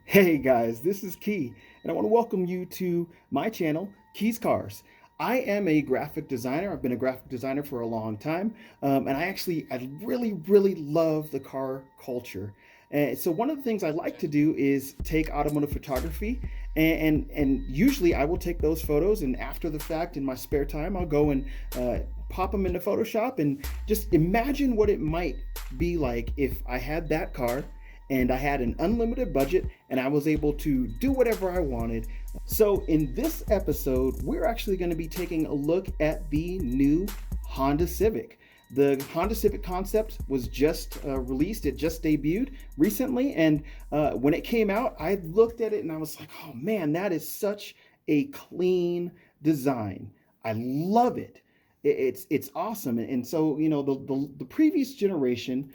Hey guys, this is Key, and I want to welcome you to my channel, Key's Cars. I am a graphic designer. I've been a graphic designer for a long time, and I really love the car culture. And so one of the things I like to do is take automotive photography, and usually I will take those photos, and after the fact, in my spare time, I'll go and pop them into Photoshop and just imagine what it might be like if I had that car and I had an unlimited budget and I was able to do whatever I wanted. So, in this episode, we're actually going to be taking a look at the new Honda Civic. The Honda Civic concept was just released, it just debuted recently. And when it came out, I looked at it and I was like, oh man, that is such a clean design. I love it. It's awesome. And so, the previous generation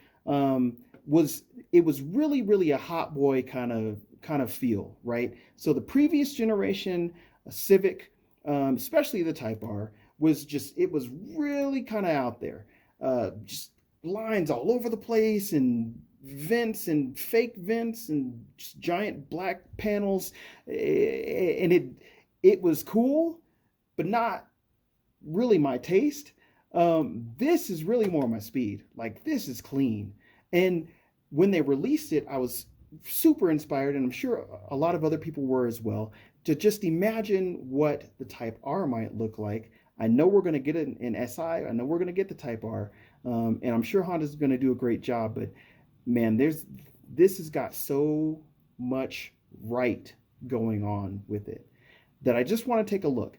was it was really a hot boy kind of feel, right? So the previous generation Civic, especially the Type R, it was really kind of out there, just lines all over the place and vents and fake vents and just giant black panels, and it was cool, but not really my taste. This is really more my speed. Like this is clean. And when they released it, I was super inspired, and I'm sure a lot of other people were as well, to just imagine what the Type R might look like. I know we're going to get it in SI. I know we're going to get the Type R, and I'm sure Honda's going to do a great job. But man, this has got so much right going on with it that I just want to take a look.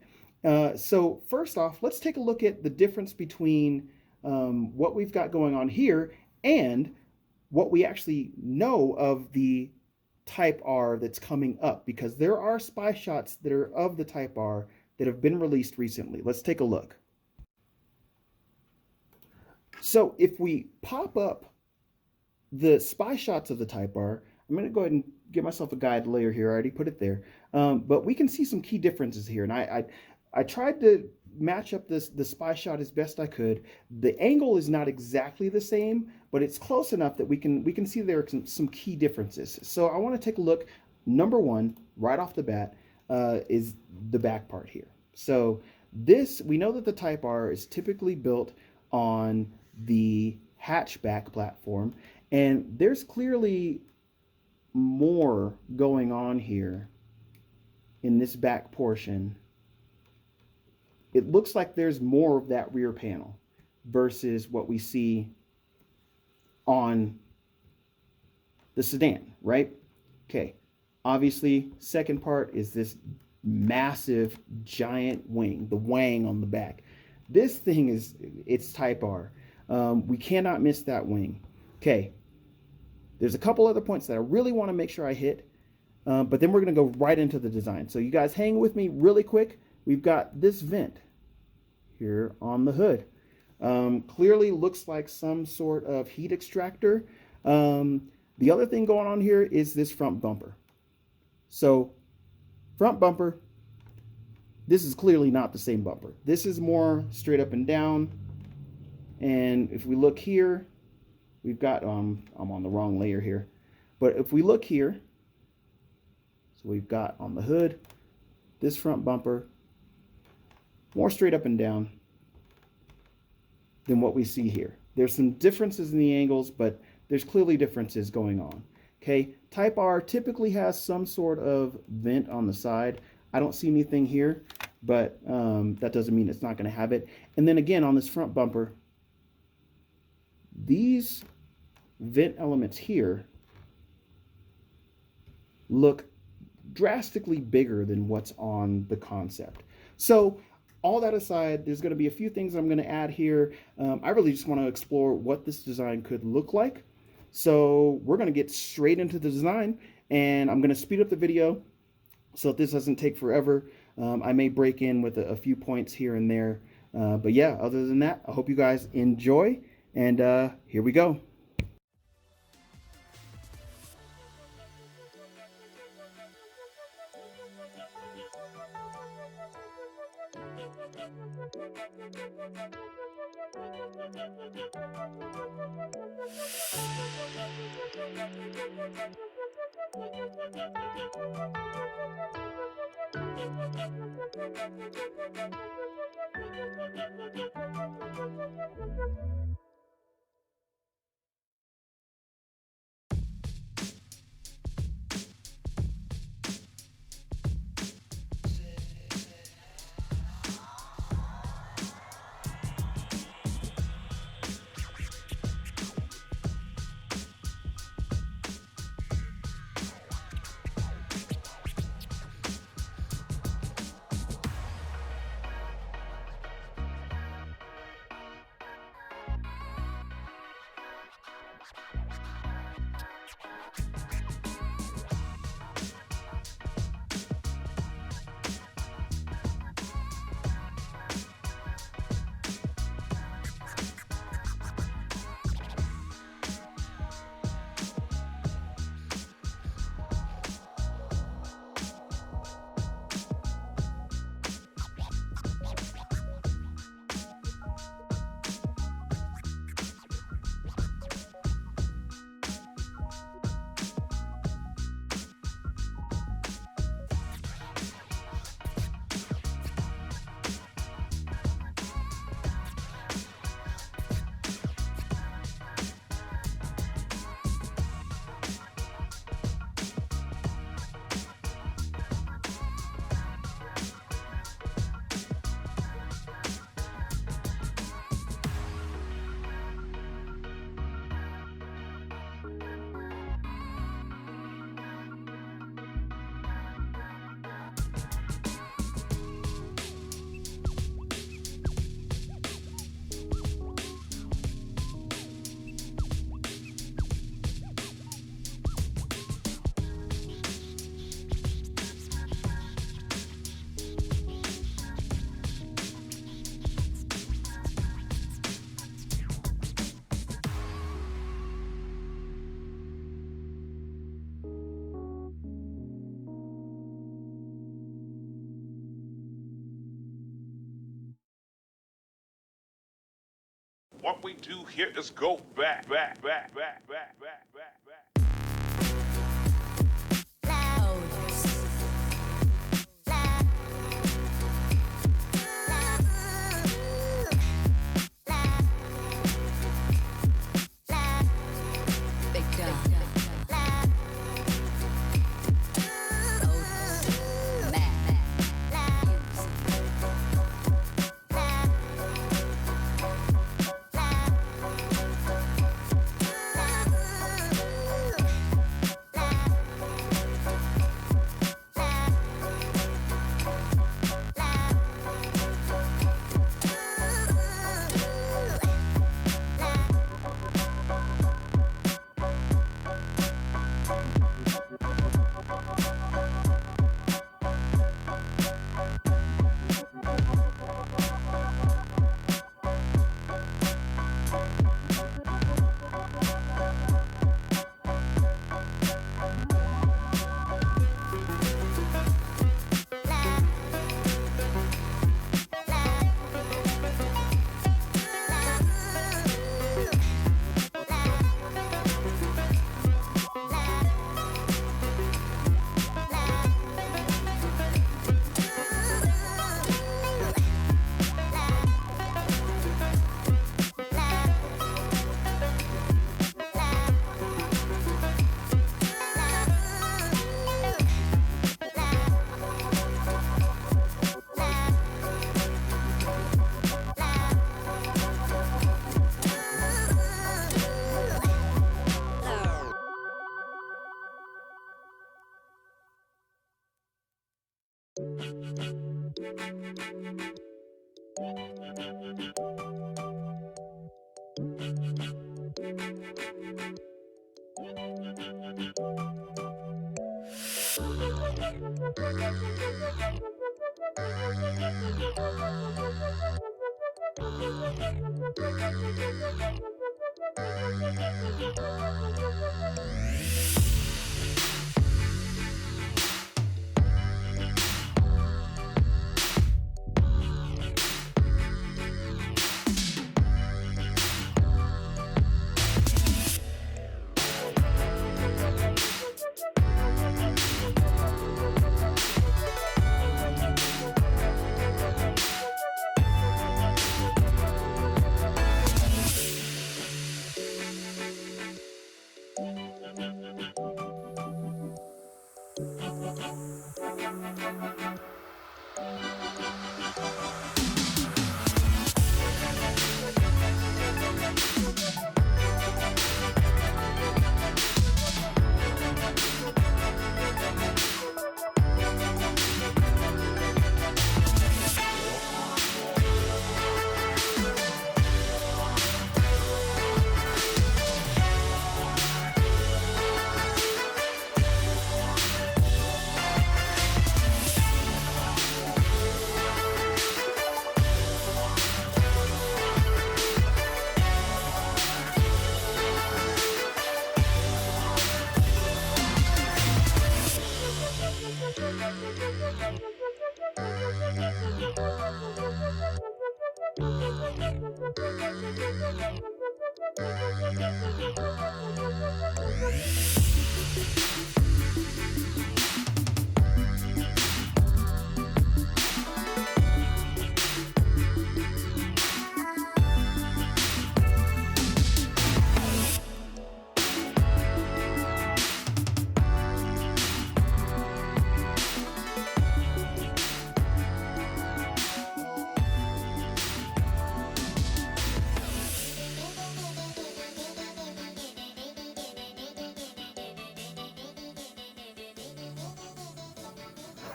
So first off, let's take a look at the difference between what we've got going on here and what we actually know of the Type R that's coming up, because there are spy shots that are of the Type R that have been released recently. Let's take a look. So if we pop up the spy shots of the Type R, I'm going to go ahead and get myself a guide layer here. I already put it there. But we can see some key differences here. And I tried to match up the spy shot as best I could. The angle is not exactly the same, but it's close enough that we can see there are some key differences. So I want to take a look. Number one, right off the bat, is the back part here. So we know that the Type R is typically built on the hatchback platform, and there's clearly more going on here in this back portion. It looks like there's more of that rear panel versus what we see on the sedan, right? Okay. Obviously, second part is this massive giant wing, the wang on the back. This thing it's Type R. We cannot miss that wing. Okay. There's a couple other points that I really want to make sure I hit, but then we're going to go right into the design. So you guys hang with me really quick. We've got this vent here on the hood. Clearly looks like some sort of heat extractor. The other thing going on here is this front bumper. So front bumper, this is clearly not the same bumper. This is more straight up and down. And if we look here, we've got, I'm on the wrong layer here. But if we look here, so we've got on the hood, this front bumper, more straight up and down than what we see here. There's some differences in the angles, but there's clearly differences going on. Okay, Type R typically has some sort of vent on the side. I don't see anything here, but that doesn't mean it's not going to have it. And then again, on this front bumper, these vent elements here look drastically bigger than what's on the concept. So all that aside, there's going to be a few things I'm going to add here. I really just want to explore what this design could look like. So we're going to get straight into the design, and I'm going to speed up the video so that this doesn't take forever. I may break in with a few points here and there. But yeah, other than that, I hope you guys enjoy, and here we go. What we do here is go back, back, back, back, back, back, back, back.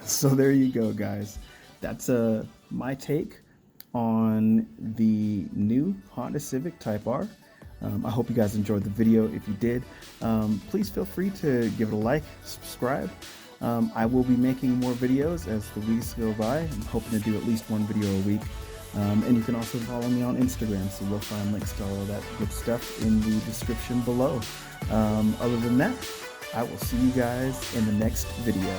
So there you go, guys. That's my take on the new Honda Civic Type R. I hope you guys enjoyed the video. If you did, please feel free to give it a like, subscribe. I will be making more videos as the weeks go by. I'm hoping to do at least one video a week. And you can also follow me on Instagram, so you'll find links to all of that good stuff in the description below. Other than that, I will see you guys in the next video.